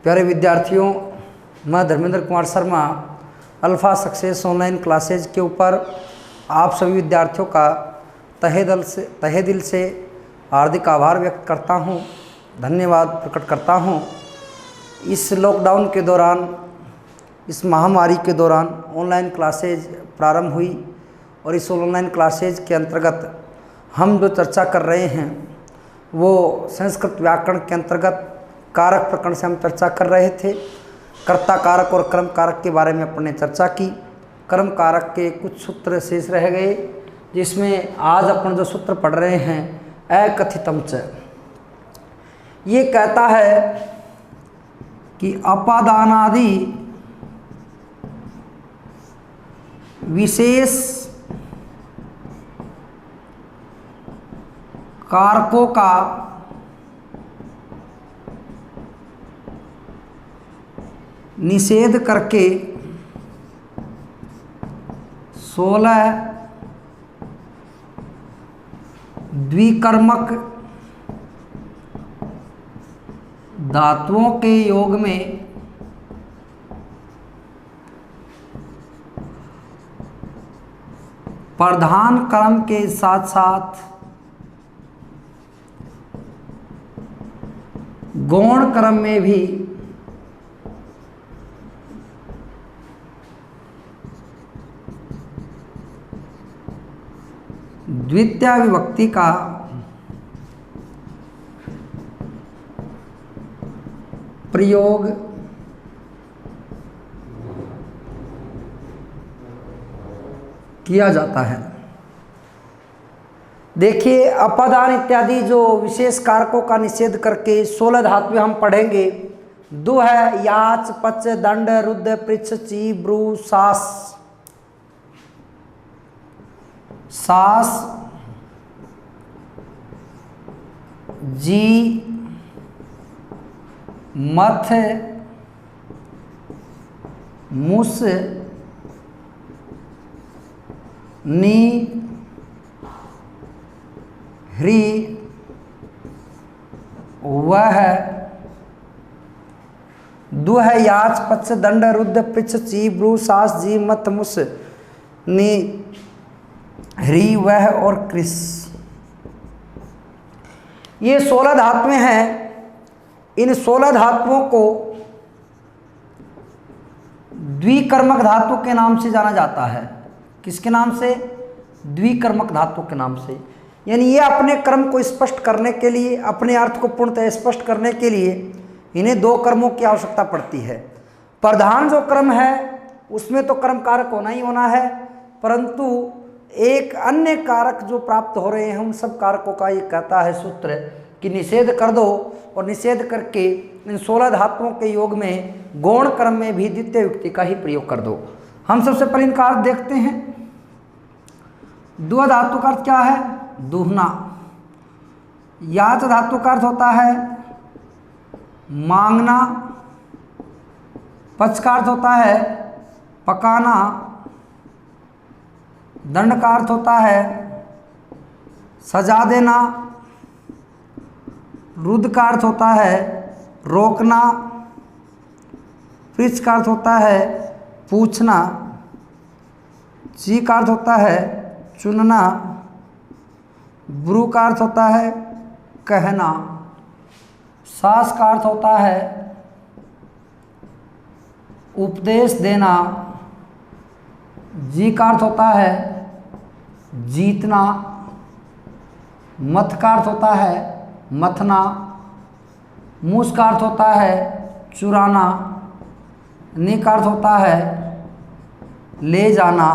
प्यारे विद्यार्थियों, मैं Dharmendra Kumar Sharma alpha success online classes के ऊपर आप सभी विद्यार्थियों का तहे दिल से हार्दिक आभार व्यक्त करता हूं, धन्यवाद प्रकट करता हूं। इस लॉकडाउन के दौरान, इस महामारी के दौरान ऑनलाइन क्लासेज प्रारंभ हुई और इस ऑनलाइन क्लासेज के अंतर्गत हम जो चर्चा कर रहे हैं वो संस्कृत व्याकरण के अंतर्गत कारक प्रकरण से हम चर्चा कर रहे थे। कर्ता कारक और कर्म कारक के बारे में अपने चर्चा की। कर्म कारक के कुछ सूत्र शेष रह गए, जिसमें आज अपन जो सूत्र पढ़ रहे हैं अकथितम च, ये कहता है कि अपादानादि विशेष कारकों का निषेध करके 16 द्विकर्मक धातुओं के योग में प्रधान कर्म के साथ साथ गौण कर्म में भी द्वितीय विभक्ति का प्रयोग किया जाता है। देखिए, अपादान इत्यादि जो विशेष कारकों का निषेध करके 16 धातुएं हम पढ़ेंगे। दो है याच, पच, दंड, रुद्र, पृच्छ, ची, ब्रू, सास। सास, जी, मथ, मुस, नी, ह्री, वह, दु है याच, पच, दंड, रुद्र, पृच्छ, ची, ब्रू, सास, जी, मथ, मुस, नी, ह्री, वह और कृस। ये 16 धातुएं हैं। इन 16 धातुओं को द्विकर्मक धातु के नाम से जाना जाता है। किसके नाम से? द्विकर्मक धातु के नाम से। यानी ये अपने कर्म को स्पष्ट करने के लिए, अपने अर्थ को पूर्णतः स्पष्ट करने के लिए इन्हें दो कर्मों की आवश्यकता पड़ती है। प्रधान जो कर्म है उसमें तो कर्म कारक होना ही होना है, परंतु एक अन्य कारक जो प्राप्त हो रहे हैं उन सब कारकों का ये कहता है सूत्र कि निषेध कर दो, और निषेध करके इन 16 धातुओं के योग में गौण कर्म में भी द्वितीय विभक्ति का ही प्रयोग कर दो। हम सबसे पहले इनका अर्थ देखते हैं। द्व धातु का अर्थ क्या है? दूहना। याच धातु का अर्थ होता है मांगना। पच का अर्थ होता है पकाना। दंड का अर्थ होता है सजा देना। रुद्र का अर्थ होता है रोकना। पृच्छ का अर्थ होता है पूछना। ची का अर्थ होता है चुनना। ब्रू का अर्थ होता है कहना। सास का अर्थ होता है उपदेश देना। जी का अर्थ होता है जीतना। मथ का अर्थ होता है मथना। मूस का अर्थ होता है चुराना। नी का अर्थ होता है ले जाना।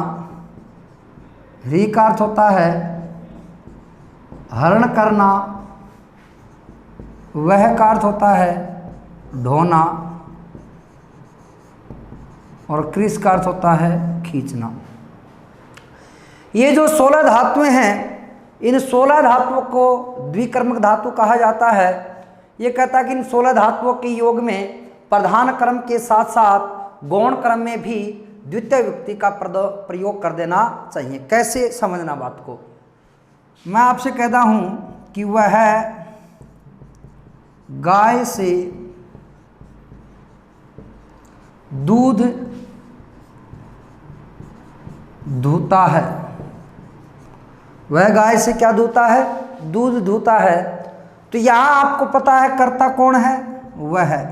री का अर्थ होता है हरण करना। वह का अर्थ होता है ढोना। और कृस का अर्थ होता है खींचना। ये जो 16 धातुएं हैं, इन 16 धातुओं को द्विकर्मक धातु कहा जाता है। ये कहता है कि इन 16 धातुओं के योग में प्रधान कर्म के साथ साथ गौण कर्म में भी द्वितीय विभक्ति का प्रयोग कर देना चाहिए। कैसे समझना बात को? मैं आपसे कहता हूं कि वह गाय से दूध धूता है, वह गाय से क्या धूता है? दूध धूता है। तो यहां आपको पता है कर्ता कौन है? वह है।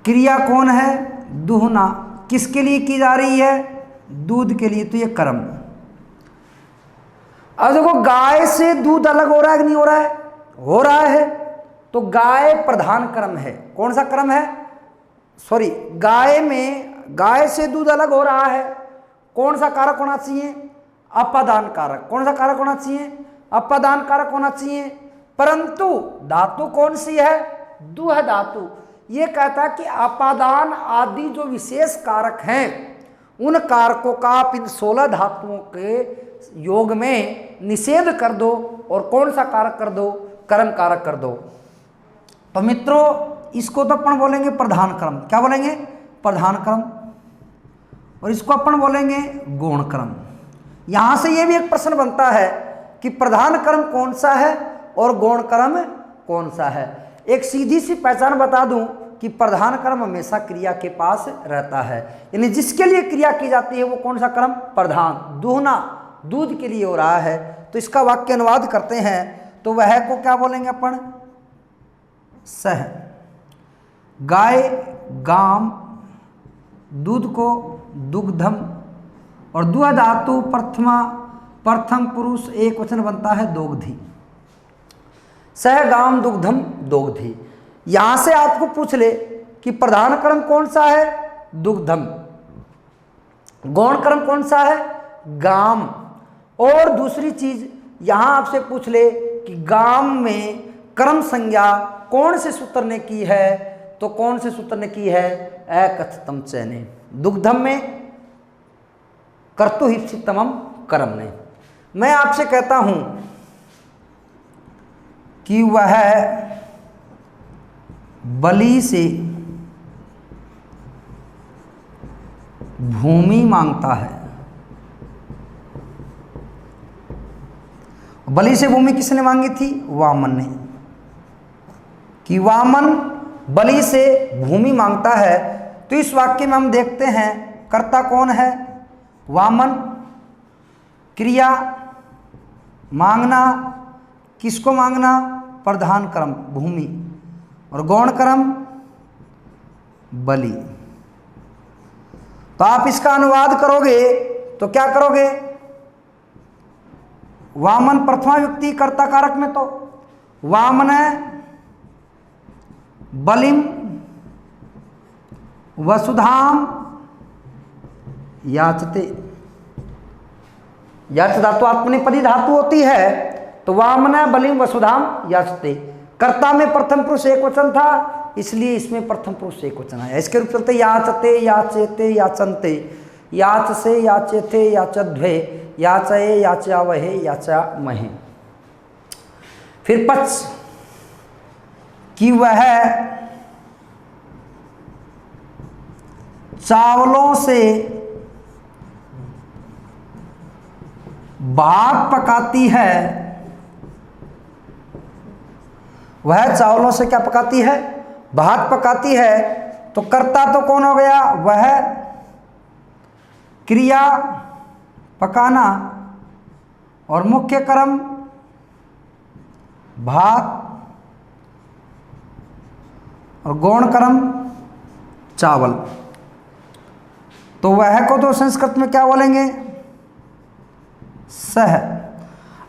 क्रिया कौन है? दूहना। किसके लिए की जा रही है? दूध के लिए। तो ये कर्म। अब देखो गाय से दूध अलग हो रहा है कि नहीं हो रहा है? हो रहा है। तो गाय प्रधान कर्म है। कौन सा कर्म है? सॉरी, गाय से दूध अलग हो रहा है। कौन सा कारक होना चाहिए? अपादान कारक। कौन सा कारक होना चाहिए? अपादान कारक होना चाहिए। परंतु धातु कौन सी है? दूह धातु। ये कहता है कि अपादान आदि जो विशेष कारक हैं उन कारकों का आप इन 16 धातुओं के योग में निषेध कर दो और कौन सा कारक कर दो? कर्म कारक कर दो। तो मित्रों इसको तो अपन बोलेंगे प्रधान कर्म। क्या बोलेंगे? प्रधान कर्म। और इसको अपन बोलेंगे गौण कर्म। यहां से ये भी एक प्रश्न बनता है कि प्रधान कर्म कौन सा है और गौण कर्म कौन सा है। एक सीधी सी पहचान बता दूं कि प्रधान कर्म हमेशा क्रिया के पास रहता है, यानी जिसके लिए क्रिया की जाती है वो कौन सा कर्म? प्रधान। दूहना दूध के लिए हो रहा है। तो इसका वाक्य अनुवाद करते हैं तो वह को क्या बोलेंगे अपन? सह। गाय गाम, दूध को दुग्धम, और दुह धातु प्रथम पुरुष एक वचन बनता है दोग्धी। सह गाम दुग्धम दोग्धी। यहां से आपको पूछ ले कि प्रधान कर्म कौन सा है? दुग्धम। गौण कर्म कौन सा है? गाम। और दूसरी चीज यहां आपसे पूछ ले कि गाम में कर्म संज्ञा कौन से सूत्र ने की है? तो कौन से सूत्र ने की है? एकथतम च ने। दुग्धम में कर्तुहिप्सितमम कर्म ने। मैं आपसे कहता हूं कि वह बलि से भूमि मांगता है। बलि से भूमि किसने मांगी थी? वामन ने। कि वामन बलि से भूमि मांगता है। तो इस वाक्य में हम देखते हैं कर्ता कौन है? वामन। क्रिया मांगना, किसको मांगना? प्रधान कर्म भूमि। और गौण कर्म बलि। तो आप इसका अनुवाद करोगे तो क्या करोगे? वामन प्रथमा व्यक्ति कर्ता कारक में तो वामन बलिम वसुधाम याचते। याच धातु आत्मनेपदी धातु होती है। तो वामन बलिम वसुधाम याचते। कर्ता में प्रथम पुरुष एक वचन था, इसलिए इसमें प्रथम पुरुष एक वचन है। इसके रूप चलते याचते, याचेते, याचनते, याच से, याचेथे, याचध्वे, याचये, याचावहे, याचामहे। फिर पच कि वह चावलों से भात पकाती है। वह चावलों से क्या पकाती है? भात पकाती है। तो कर्ता तो कौन हो गया? वह। क्रिया पकाना और मुख्य कर्म भात और गौण कर्म चावल। तो वह को तो संस्कृत में क्या बोलेंगे? सह।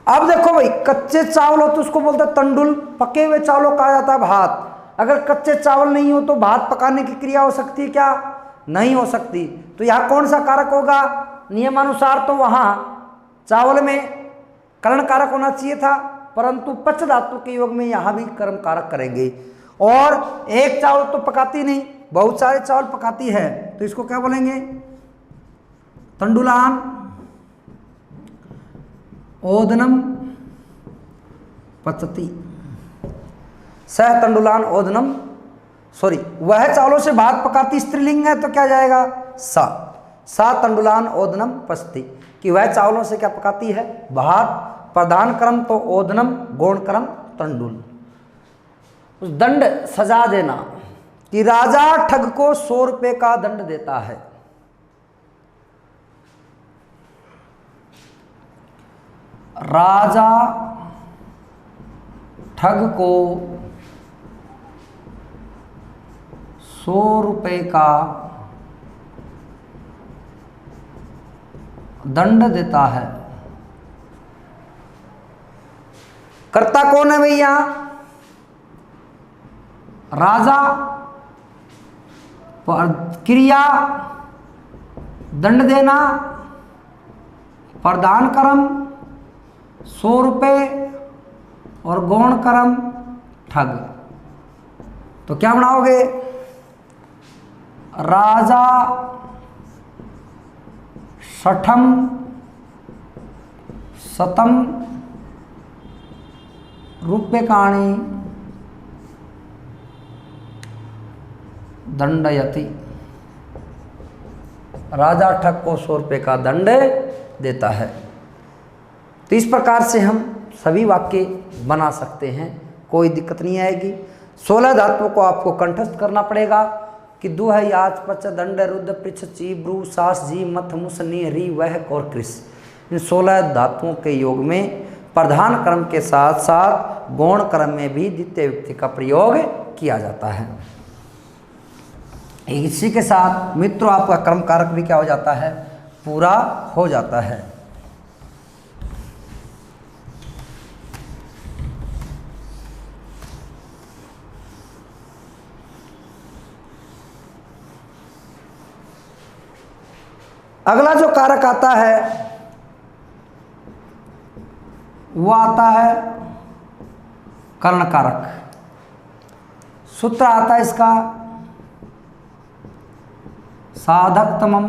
अब देखो भाई, कच्चे चावल हो तो उसको बोलते हैं तंडुल। पके हुए चावलों कहा जाता है भात। अगर कच्चे चावल नहीं हो तो भात पकाने की क्रिया हो सकती है क्या? नहीं हो सकती। तो यहाँ कौन सा कारक होगा? नियमानुसार तो वहाँ चावल में करण कारक होना चाहिए था, परंतु पच धातु के योग में यहाँ भी कर्म कारक करेंगे। और एक चावल तो पकाती नहीं, बहुत सारे चावल पकाती है। तो इसको क्या बोलेंगे? तंडुलान ओदनम पचती। सह तंडुलान ओदनम, सॉरी, वह चावलों से भात पकाती स्त्रीलिंग है तो क्या जाएगा? सा तंडुलान ओदनम पचती। कि वह चावलों से क्या पकाती है? भात। प्रधान कर्म तो ओदनम, गौण कर्म तंडुल। उस दंड सजा देना, कि राजा ठग को 100 रुपये का दंड देता है। राजा ठग को 100 रुपये का दंड देता है। कर्ता कौन है भैया? राजा। क्रिया दंड देना, प्रधान कर्म 100 रुपये और गौण कर्म ठग। तो क्या बनाओगे? राजा शठम शतम रूप्यकाणि दंडयति। राजा ठग को 100 रुपये का दंड देता है। तो इस प्रकार से हम सभी वाक्य बना सकते हैं, कोई दिक्कत नहीं आएगी। 16 धातुओं को आपको कंठस्थ करना पड़ेगा कि दुह, याच, पच, दंड, रुद्र, पृच्छ, ची, ब्रू, सास, जी, मथ, मुस, नि, री, वह और कृष। इन 16 धातुओं के योग में प्रधान क्रम के साथ साथ गौण क्रम में भी द्वितीय विभक्ति का प्रयोग किया जाता है। इसी के साथ मित्रों आपका क्रम कारक भी क्या हो जाता है? पूरा हो जाता है। अगला जो कारक आता है वो आता है कर्ण कारक। सूत्र आता है इसका साधकतमम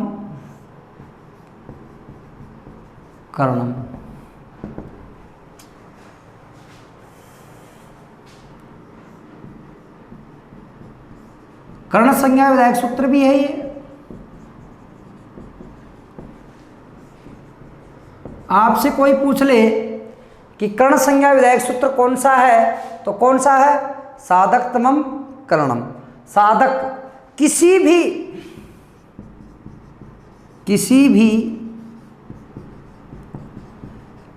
कर्णम। कर्ण संज्ञा विधायक सूत्र भी है ये। आपसे कोई पूछ ले कि कर्ण संज्ञा विधायक सूत्र कौन सा है, तो कौन सा है? साधकतमम कर्णम। साधक किसी भी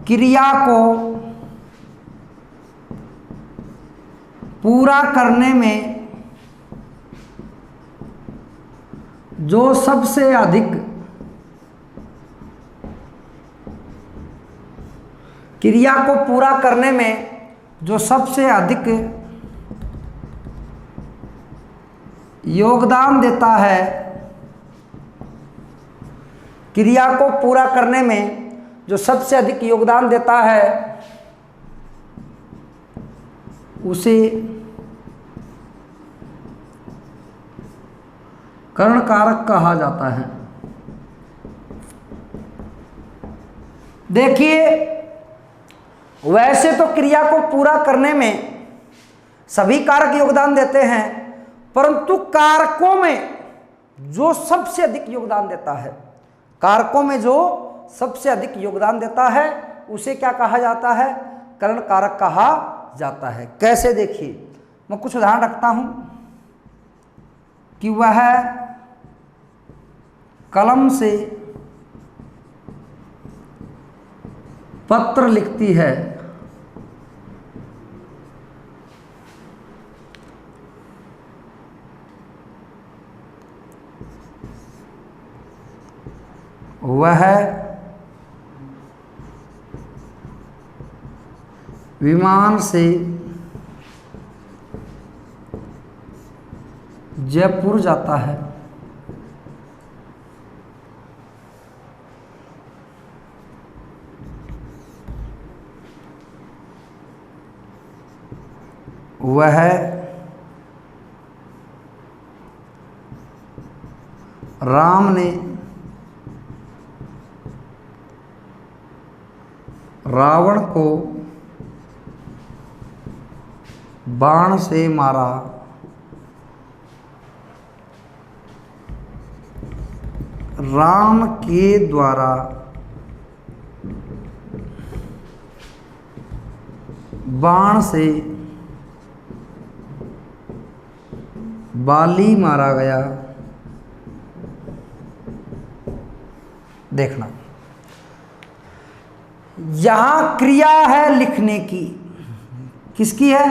क्रिया को पूरा करने में जो सबसे अधिक क्रिया को पूरा करने में जो सबसे अधिक योगदान देता है, क्रिया को पूरा करने में जो सबसे अधिक योगदान देता है उसे कर्ण कारक कहा जाता है। देखिए, वैसे तो क्रिया को पूरा करने में सभी कारक योगदान देते हैं, परंतु कारकों में जो सबसे अधिक योगदान देता है, कारकों में जो सबसे अधिक योगदान देता है उसे क्या कहा जाता है? कर्ण कारक कहा जाता है। कैसे? देखिए, मैं कुछ उदाहरण रखता हूं कि वह कलम से पत्र लिखती है, वह विमान से जयपुर जाता है, वह राम ने रावण को बाण से मारा, राम के द्वारा बाण से बाली मारा गया। देखना, यहां क्रिया है लिखने की। किसकी है?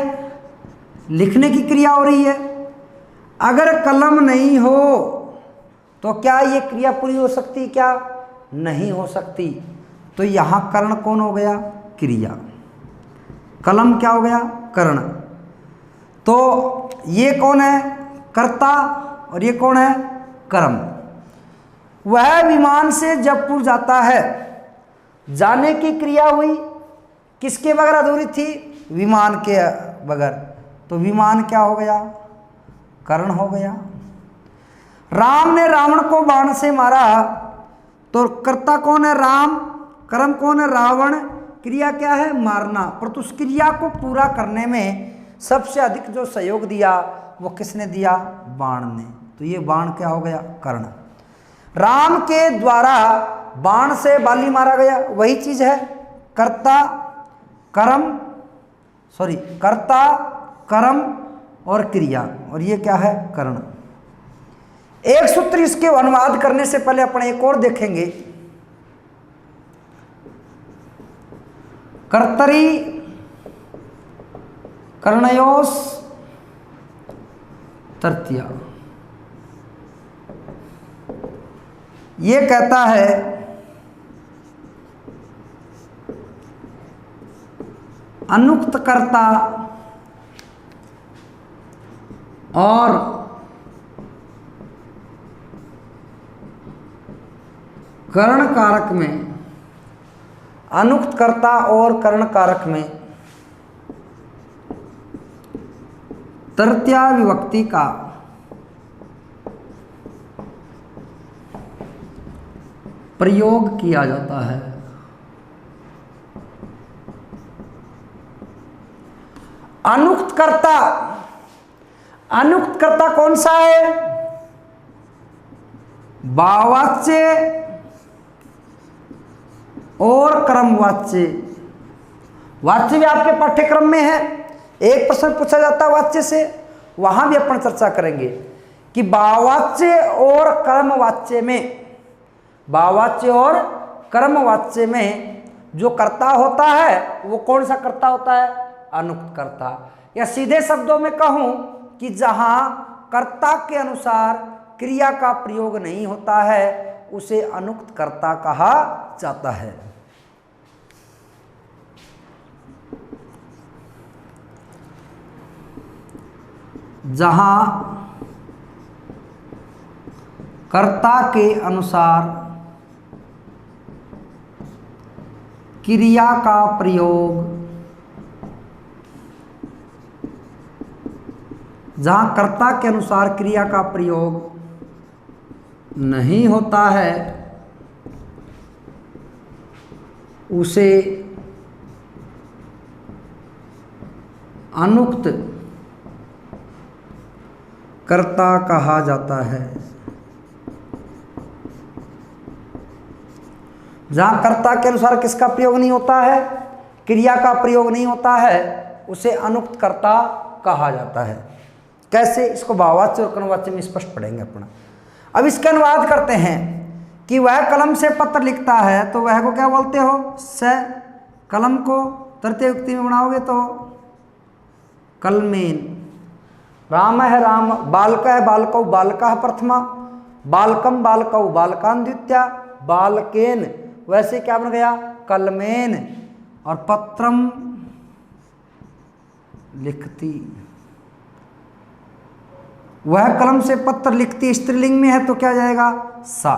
लिखने की क्रिया हो रही है। अगर कलम नहीं हो तो क्या ये क्रिया पूरी हो सकती? क्या नहीं हो सकती। तो यहां कर्ण कौन हो गया? क्रिया। कलम क्या हो गया? कर्ण। तो ये कौन है? कर्ता। और ये कौन है? कर्म। वह विमान से जयपुर जाता है, जाने की क्रिया हुई, किसके बगैर अधूरी थी? विमान के बगैर। तो विमान क्या हो गया? कर्ण हो गया। राम ने रावण को बाण से मारा, तो कर्ता कौन है? राम। कर्म कौन है? रावण। क्रिया क्या है? मारना। पर उस क्रिया को पूरा करने में सबसे अधिक जो सहयोग दिया वो किसने दिया? बाण ने। तो ये बाण क्या हो गया? कर्ण। राम के द्वारा बाण से बाली मारा गया, वही चीज है कर्ता कर्म, सॉरी कर्ता कर्म और क्रिया, और ये क्या है? कर्ण। एक सूत्र इसके अनुवाद करने से पहले अपन एक और देखेंगे। कर्तरी कर्णयोस तृतीया। ये कहता है अनुक्त कर्ता और कर्ण कारक में, अनुक्त कर्ता और कर्ण कारक में तृतीया विभक्ति का प्रयोग किया जाता है। अनुक्त कर्ता, अनुक्त कर्ता कौन सा है? भाववाच्य और कर्मवाच्य। वाच्य भी आपके पाठ्यक्रम में है, एक प्रश्न पूछा जाता है वाच्य से, वहां भी अपन चर्चा करेंगे कि भाववाच्य और कर्मवाच्य में, भाववाच्य और कर्मवाच्य में जो कर्ता होता है वो कौन सा कर्ता होता है? अनुक्त कर्ता। या सीधे शब्दों में कहूं कि जहां कर्ता के अनुसार क्रिया का प्रयोग नहीं होता है उसे अनुक्त कर्ता कहा जाता है। जहां कर्ता के अनुसार क्रिया का प्रयोग, जहां कर्ता के अनुसार क्रिया का प्रयोग नहीं होता है उसे अनुक्त कर्ता कहा जाता है। जहां कर्ता के अनुसार किसका प्रयोग नहीं होता है? क्रिया का प्रयोग नहीं होता है, उसे अनुक्त कर्ता कहा जाता है। कैसे? इसको भाववाच्य और कर्मवाच्य में स्पष्ट पढ़ेंगे अपना। अब इसका अनुवाद करते हैं कि वह कलम से पत्र लिखता है, तो वह को क्या बोलते हो? स। कलम को तृतीय विभक्ति में बनाओगे तो कलमेन। राम है राम, बालक है बालकौ बालका प्रथमा, बालकम बालकौ बालकान द्वितीया, बालकेन, वैसे क्या बन गया? कलमेन। और पत्रम लिखती, वह कलम से पत्र लिखती स्त्रीलिंग में है तो क्या जाएगा? सा।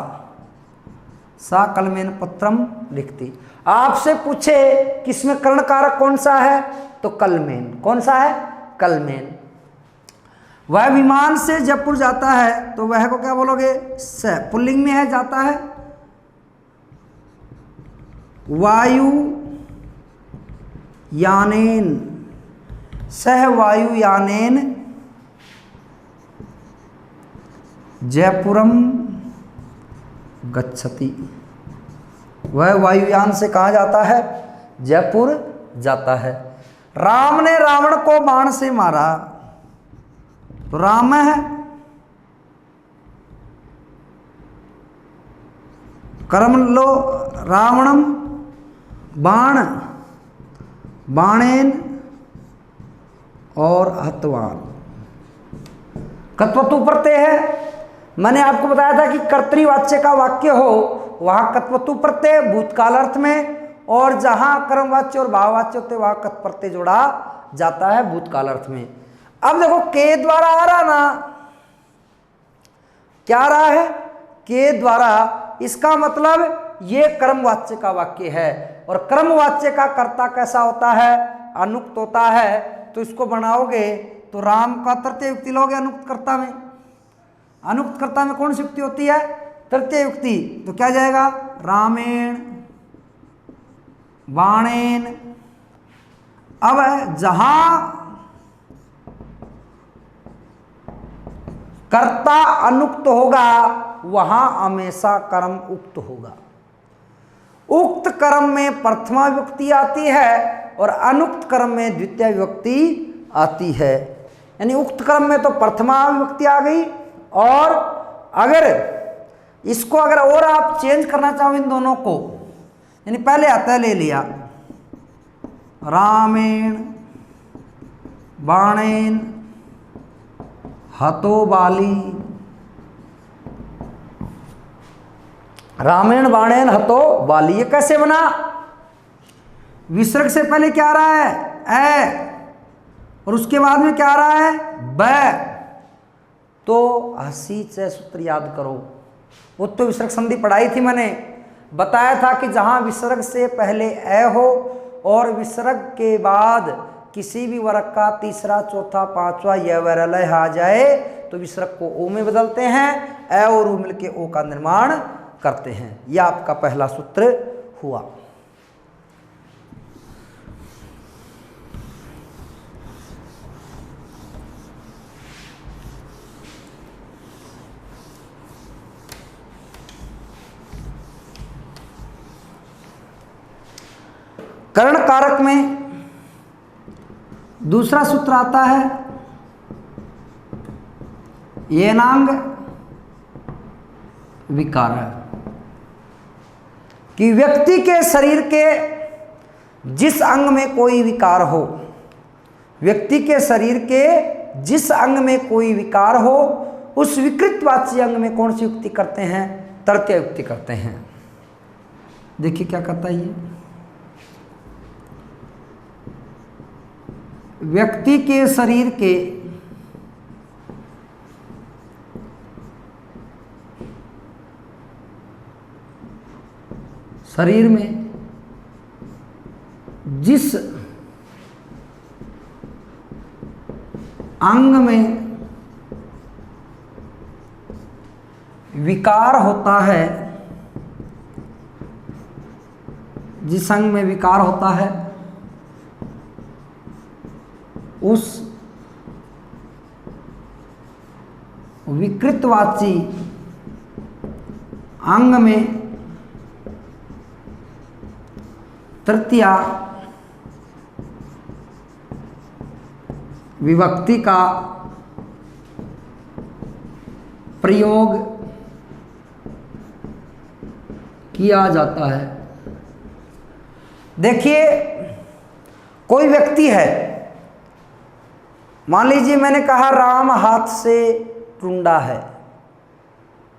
सा कलमेन पत्रम लिखती। आपसे पूछे किसमें कर्ण कारक कौन सा है तो कलमेन। कौन सा है? कलमेन। वह विमान से जयपुर जाता है तो वह को क्या बोलोगे? स। पुल्लिंग में है जाता है। वायु यानेन, सह वायु यानेन जयपुरम गच्छति। वह वायुयान से कहाँ जाता है? जयपुर जाता है। राम ने रावण को बाण से मारा, तो राम है कर्म लो रावणम बाण बाणेन और हतवान। कत्वतु प्रत्यय है। मैंने आपको बताया था कि कर्तृवाच्य का वाक्य हो वहां कत्वतु प्रत्यय भूतकाल अर्थ में, और जहां कर्मवाच्य और भाववाच्य होते वहां कत प्रत्यय जोड़ा जाता है भूतकाल अर्थ में। अब देखो के द्वारा आ रहा ना, क्या आ रहा है? के द्वारा। इसका मतलब ये कर्मवाच्य का वाक्य है, और कर्मवाच्य का कर्ता कैसा होता है? अनुक्त होता है। तो इसको बनाओगे तो राम का तृतीय युक्ति लोगे अनुक्त कर्ता में। अनुक्त कर्ता में कौन सी युक्ति होती है? तृतीय युक्ति। तो क्या जाएगा? रामेण बाणेन। अब जहां कर्ता अनुक्त होगा वहां हमेशा कर्म उक्त होगा। उक्त कर्म में प्रथमा विभक्ति आती है और अनुक्त कर्म में द्वितीय विभक्ति आती है। यानी उक्त कर्म में तो प्रथमा विभक्ति आ गई, और अगर इसको अगर और आप चेंज करना चाहो इन दोनों को, यानी पहले आता है ले लिया रामेण बाणेन हतो बाली। रामेण बाणेन हतो बाली, ये कैसे बना? विसर्ग से पहले क्या आ रहा है? ए, और उसके बाद में क्या आ रहा है? ब। तो हसी से सूत्र याद करो। वो तो विसर्ग संधि पढ़ाई थी, मैंने बताया था कि जहां विसर्ग से पहले ए हो और विसर्ग के बाद किसी भी वर्ग का तीसरा चौथा पांचवा य वैरलय आ जाए तो विसर्ग को ओ में बदलते हैं, ए और उ मिलके ओ का निर्माण करते हैं। यह आपका पहला सूत्र हुआ। कर्ण कारक में दूसरा सूत्र आता है येनांग विकार, कि व्यक्ति के शरीर के जिस अंग में कोई विकार हो, व्यक्ति के शरीर के जिस अंग में कोई विकार हो उस विकृतवाची अंग में कौन सी युक्ति करते हैं? तृतीय युक्ति करते हैं। देखिए क्या कहता है ये, व्यक्ति के शरीर के शरीर में जिस अंग में विकार होता है, जिस अंग में विकार होता है उस विकृतवाची अंग में तृतीय विभक्ति का प्रयोग किया जाता है। देखिए कोई व्यक्ति है, मान लीजिए मैंने कहा राम हाथ से टुंडा है,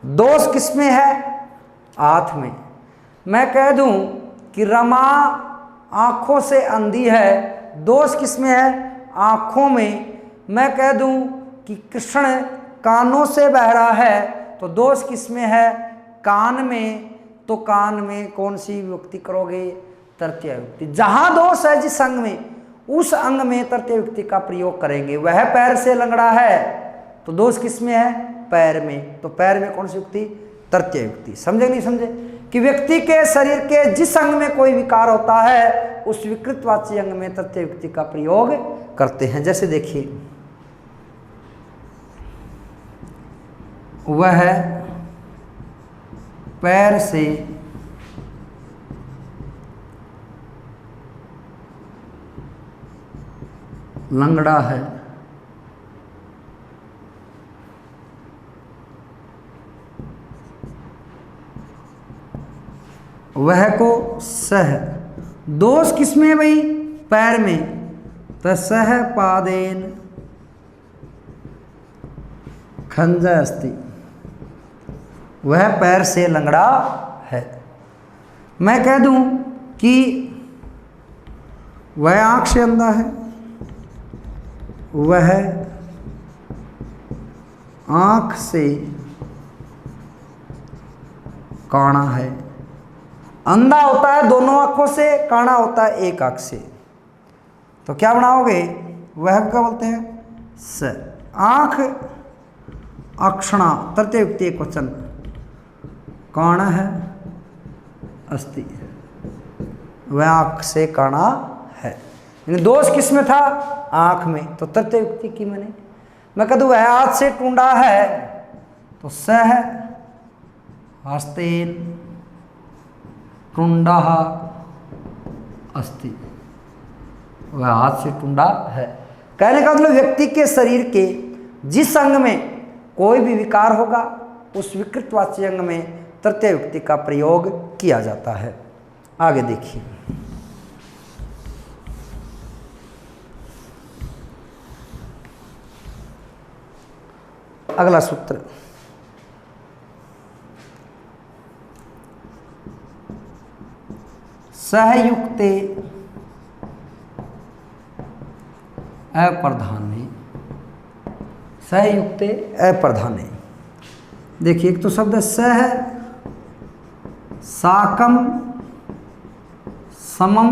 दोष किसमें है? हाथ में। मैं कह दूं कि रमा आंखों से अंधी है, दोष किसमें है? आंखों में। मैं कह दूं कि कृष्ण कानों से बहरा है, तो दोष किसमें है? कान में। तो कान में कौन सी विभक्ति करोगे? तृतीय विभक्ति। जहां दोष है जिस अंग में, उस अंग में तृतीय विभक्ति का प्रयोग करेंगे। वह पैर से लंगड़ा है, तो दोष किसमें है? पैर में। तो पैर में कौन सी युक्ति? तृतीय युक्ति। समझे नहीं समझे? कि व्यक्ति के शरीर के जिस अंग में कोई विकार होता है उस विकृतवाची अंग में तृतीय युक्ति का प्रयोग करते हैं। जैसे देखिए वह पैर से लंगड़ा है, वह को सह, दोष किसमें भाई, पैर में, तो सह पादेन खंजय अस्ति, वह पैर से लंगड़ा है। मैं कह दूं कि वह आंख से अंधा है, वह आंख से काणा है। अंधा होता है दोनों आंखों से, काणा होता है एक आंख से। तो क्या बनाओगे, वह क्या बोलते हैं, स। आंख अक्षणा, तृतीय व्यक्ति एक वचन, काणा है अस्ति, वह आंख से काणा है। यानी दोष किस में था, आंख में, तो तृतीय व्यक्ति की मैंने। मैं कह दूं वह हाथ से टूंडा है, तो सह हस्तेन टुंडा अस्ति, वह हाथ से टुंडा है। कहने का मतलब व्यक्ति के शरीर के जिस अंग में कोई भी विकार होगा उस विकृतवाची अंग में तृतीय व्यक्ति का प्रयोग किया जाता है। आगे देखिए, अगला सूत्र, सहयुक्ते अप्रधाने, सहयुक्ते अप्रधाने। देखिए एक तो शब्द है सह, साकम, समम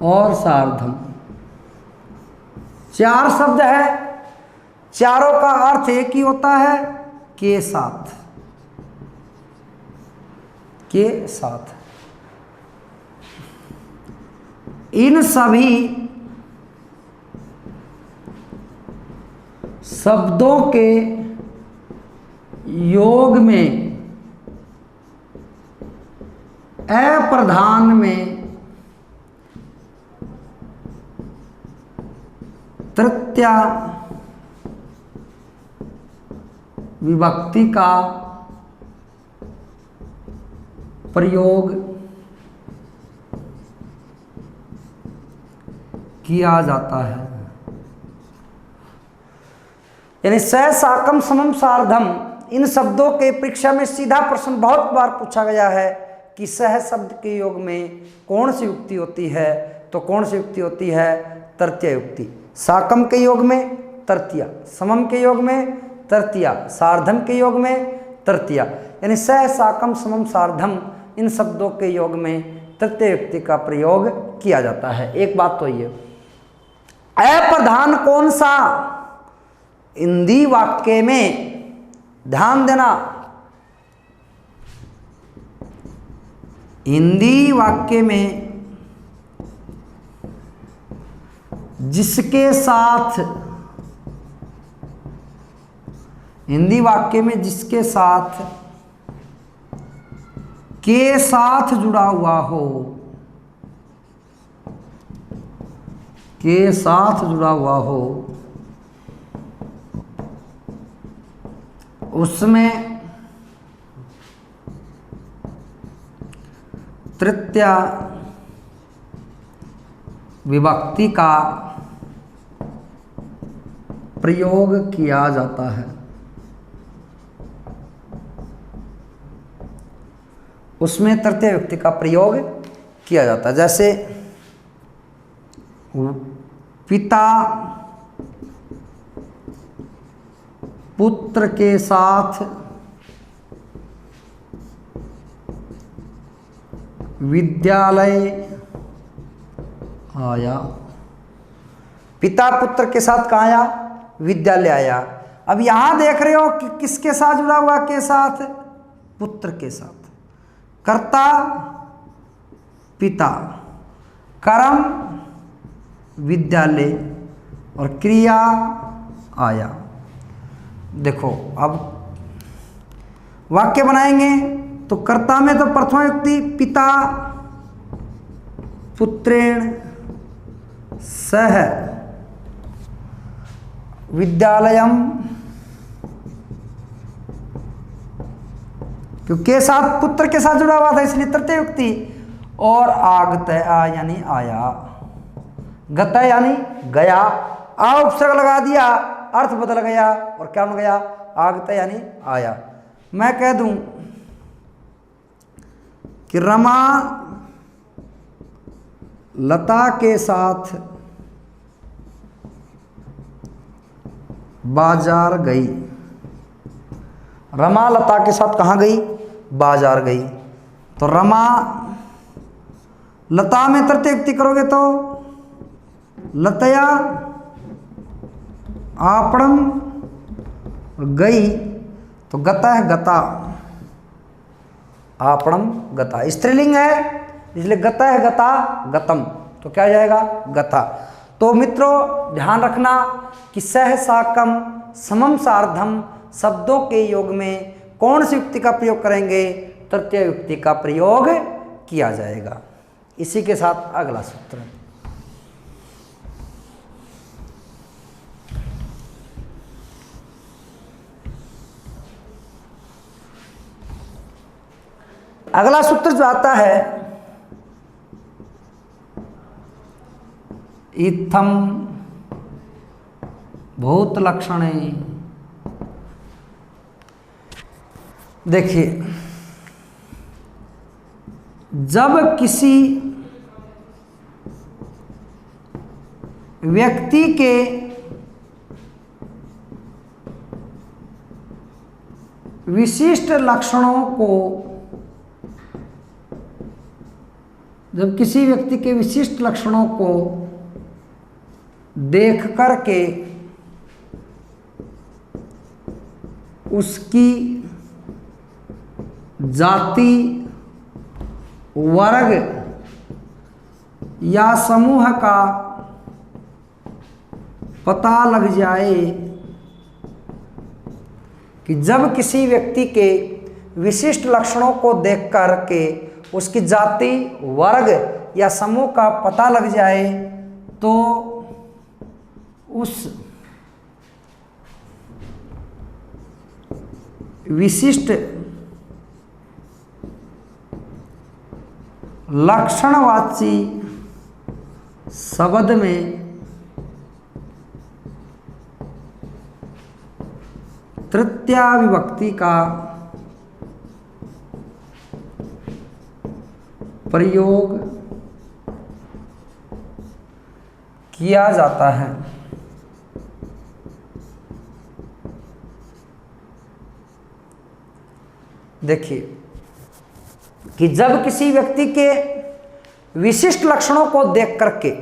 और सार्धम, चार शब्द है, चारों का अर्थ एक ही होता है, के साथ, के साथ। इन सभी शब्दों के योग में अप्रधान में तृतीय विभक्ति का प्रयोग किया जाता है। यानी सह, साकम, समम, सार्धम, इन शब्दों के परीक्षा में सीधा प्रश्न बहुत बार पूछा गया है कि सह शब्द के योग में कौन सी युक्ति होती है, तो कौन सी युक्ति होती है, तृतीय युक्ति। साकम के योग में तृतीया, समम के योग में तृतीया, सार्धम के योग में तृतीया। यानी सह, साकम, समम, सार्धम, इन शब्दों के योग में तृतीय युक्ति का प्रयोग किया जाता है। एक बात तो ये, अप्रधान कौन सा, हिंदी वाक्य में, ध्यान देना, हिंदी वाक्य में जिसके साथ, हिंदी वाक्य में जिसके साथ के साथ जुड़ा हुआ हो, के साथ जुड़ा हुआ हो, उसमें तृतीय विभक्ति का प्रयोग किया जाता है। उसमें तृतीय विभक्ति का प्रयोग किया जाता है। जैसे पिता पुत्र के साथ विद्यालय आया, पिता पुत्र के साथ कहाँ आया, विद्यालय आया। अब यहां देख रहे हो कि किसके साथ जुड़ा हुआ, के साथ, पुत्र के साथ। कर्ता पिता, कर्म विद्यालय और क्रिया आया। देखो अब वाक्य बनाएंगे तो कर्ता में तो प्रथम व्यक्ति पिता पुत्रेण सह विद्यालयम क्योंकि के साथ पुत्र के साथ जुड़ा हुआ था इसलिए तृतीय विभक्ति। और आगतया यानी आया, गतः यानी गया, आ उपसर्ग लगा दिया, अर्थ बदल गया और क्या बन गया, आगतः यानी आया। मैं कह दूं कि रमा लता के साथ बाजार गई। रमा लता के साथ कहाँ गई, बाजार गई। तो रमा लता में तृतीय विभक्ति करोगे तो लतया आपणम, गई तो गता है गता, आपणम गता, स्त्रीलिंग है इसलिए गता है गता, गतम, तो क्या जाएगा गता। तो मित्रों ध्यान रखना कि सह साकम समम सार्धम शब्दों के योग में कौन सी युक्ति का प्रयोग करेंगे, तृतीय युक्ति का प्रयोग किया जाएगा। इसी के साथ अगला सूत्र, अगला सूत्र जो आता है इत्थम भूत लक्षणे। देखिए जब किसी व्यक्ति के विशिष्ट लक्षणों को, जब किसी व्यक्ति के विशिष्ट लक्षणों को देख करके उसकी जाति, वर्ग या समूह का पता लग जाए, कि जब किसी व्यक्ति के विशिष्ट लक्षणों को देख कर के उसकी जाति, वर्ग या समूह का पता लग जाए तो उस विशिष्ट लक्षणवाची शब्द में तृतीया विभक्ति का प्रयोग किया जाता है। देखिए कि जब किसी व्यक्ति के विशिष्ट लक्षणों को देख करके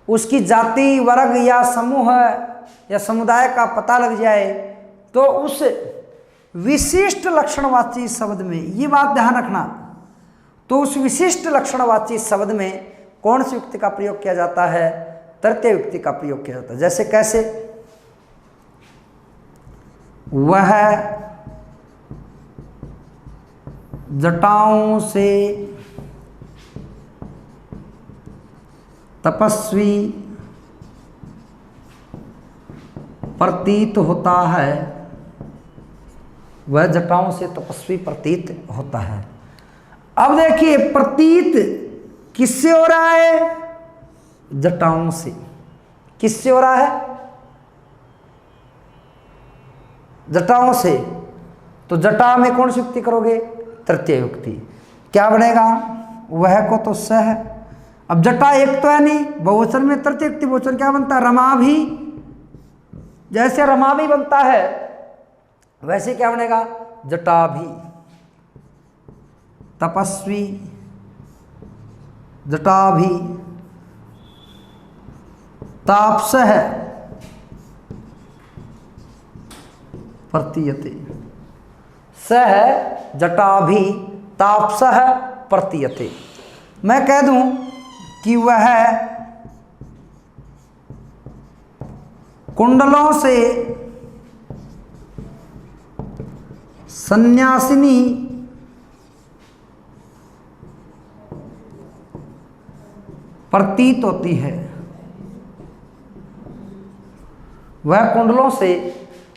उसकी जाति, वर्ग या समूह या समुदाय का पता लग जाए तो उस विशिष्ट लक्षणवाची शब्द में, ये बात ध्यान रखना, तो उस विशिष्ट लक्षणवाची शब्द में कौन सी युक्ति का प्रयोग किया जाता है, तृतीय युक्ति का प्रयोग किया जाता है। जैसे कैसे, वह जटाओं से तपस्वी प्रतीत होता है, वह जटाओं से तपस्वी प्रतीत होता है। अब देखिए प्रतीत किससे हो रहा है, जटाओं से। किससे हो रहा है, जटाओं से। तो जटा में कौन सी युक्ति करोगे, तृतीय युक्ति। क्या बनेगा, वह को तो सह। अब जटा एक तो है नहीं, बहुवचन में तृतीय युक्ति बहुवचन क्या बनता है, रमा भी। जैसे रमा भी बनता है वैसे क्या बनेगा, जटा भी। तपस्वी, जटा भी। तापसः प्रतीयते, सह जटाभि तापसः प्रतीयते। मैं कह दूं कि वह कुंडलों से सन्यासिनी प्रतीत होती है। वह कुंडलों से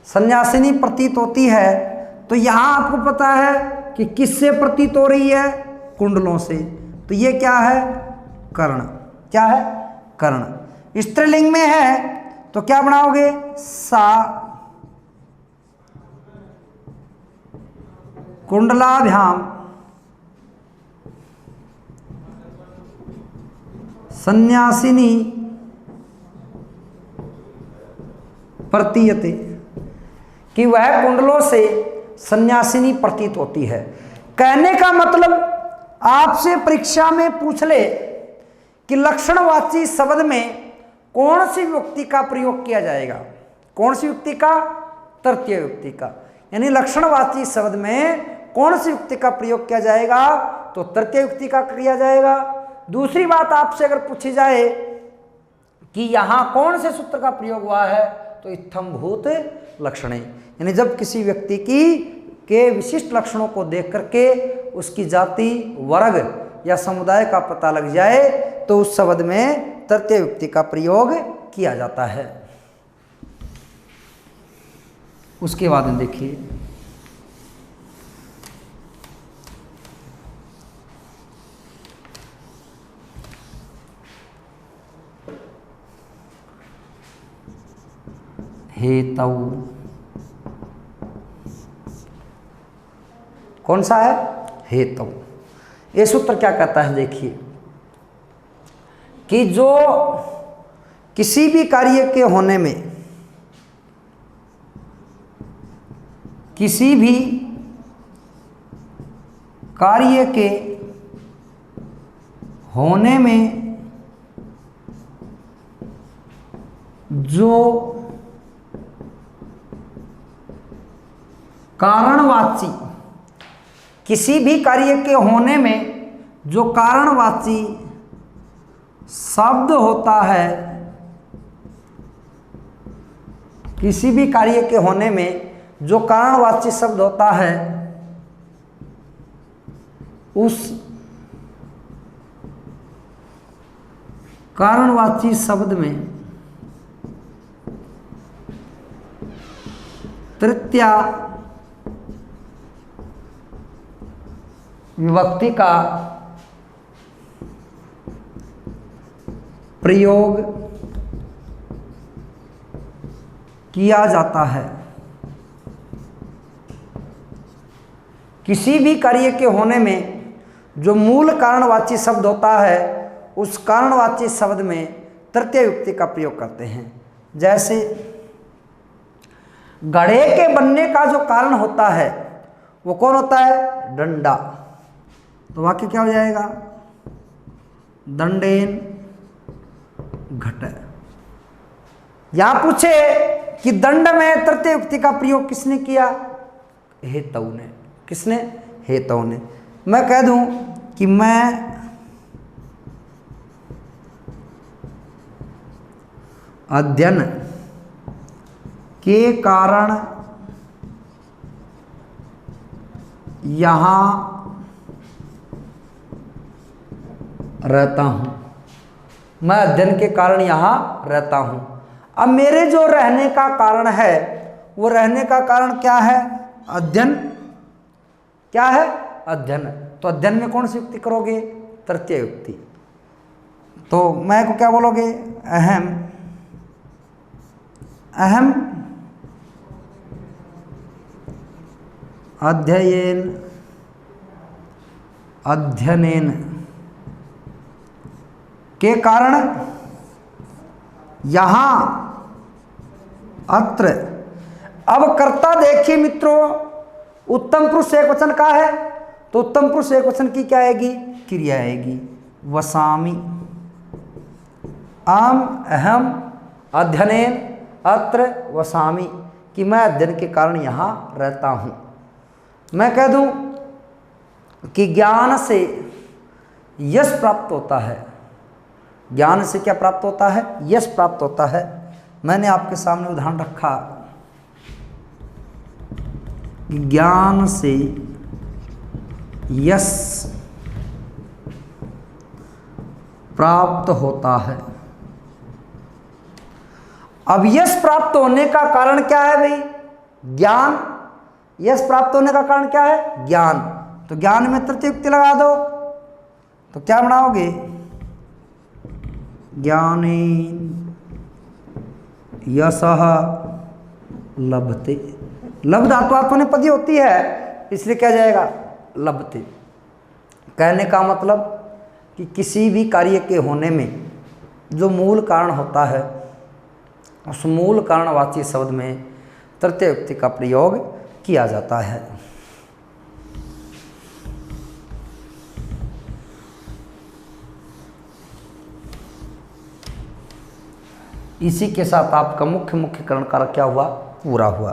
सन्यासिनी प्रतीत होती है। तो यहाँ आपको पता है कि किससे प्रतीत हो रही है? कुंडलों से। तो ये क्या है? कर्ण। क्या है? कर्ण। स्त्रीलिंग में है तो क्या बनाओगे? सा कुंडलाभ्याम सन्यासिनी प्रतीयते, कि वह कुंडलों से सन्यासिनी प्रतीत होती है। कहने का मतलब आपसे परीक्षा में पूछ ले कि लक्षणवाची शब्द में कौन सी विभक्ति का प्रयोग किया जाएगा? कौन सी विभक्ति का? तृतीय विभक्ति का। यानी लक्षणवाची शब्द में कौन सी विभक्ति का प्रयोग किया जाएगा? तो तृतीय विभक्ति का किया जाएगा। दूसरी बात आपसे अगर पूछी जाए कि यहां कौन से सूत्र का प्रयोग हुआ है, तो इत्थंभूत लक्षणे, यानी जब किसी व्यक्ति के विशिष्ट लक्षणों को देख करके उसकी जाति, वर्ग या समुदाय का पता लग जाए तो उस शब्द में तृतीय विभक्ति का प्रयोग किया जाता है। उसके बाद में देखिए, हेतौ, कौन सा है? हेतौ। ये सूत्र क्या कहता है? देखिए कि जो किसी भी कार्य के होने में, किसी भी कार्य के होने में जो कारणवाची, किसी भी कार्य के होने में जो कारणवाची शब्द होता है, किसी भी कार्य के होने में जो कारणवाची शब्द होता है, उस कारणवाची शब्द में तृतीया विभक्ति का प्रयोग किया जाता है। किसी भी कार्य के होने में जो मूल कारणवाची शब्द होता है, उस कारणवाची शब्द में तृतीय विभक्ति का प्रयोग करते हैं। जैसे घड़े के बनने का जो कारण होता है वो कौन होता है? डंडा। तो वाक्य क्या हो जाएगा? दंडेन घट। यहां पूछे कि दंड में तृतीय विभक्ति का प्रयोग किसने किया? हेतु ने। किसने? हेतु ने। मैं कह दूं कि मैं अध्ययन के कारण यहां रहता हूं। मैं अध्ययन के कारण यहां रहता हूं। अब मेरे जो रहने का कारण है, वो रहने का कारण क्या है? अध्ययन। क्या है? अध्ययन। तो अध्ययन में कौन सी युक्ति करोगे? तृतीय युक्ति। तो मैं को क्या बोलोगे? अहम। अहम अध्ययन अध्ययनेन के कारण यहां अत्र। अब कर्ता देखिए मित्रों, उत्तम पुरुष एकवचन का है, तो उत्तम पुरुष एकवचन की क्या आएगी? क्रिया आएगी। वसामि। आम अहम अध्ययनेन अत्र वसामि, कि मैं अध्ययन के कारण यहां रहता हूं। मैं कह दूं कि ज्ञान से यश प्राप्त होता है। ज्ञान से क्या प्राप्त होता है? यश प्राप्त होता है। मैंने आपके सामने उदाहरण रखा, ज्ञान से यश प्राप्त होता है। अब यश प्राप्त होने का कारण क्या है भाई? ज्ञान। यश प्राप्त होने का कारण क्या है? ज्ञान। तो ज्ञान में तृतीय युक्ति लगा दो, तो क्या बनाओगे, ज्ञानेन यशः लभते। लभ धातु नेपदी होती है, इसलिए क्या जाएगा, लभते। कहने का मतलब कि किसी भी कार्य के होने में जो मूल कारण होता है, उस मूल कारणवाची शब्द में तृतीय युक्ति का प्रयोग किया जाता है। इसी के साथ आपका मुख्य करण कारक क्या हुआ, पूरा हुआ।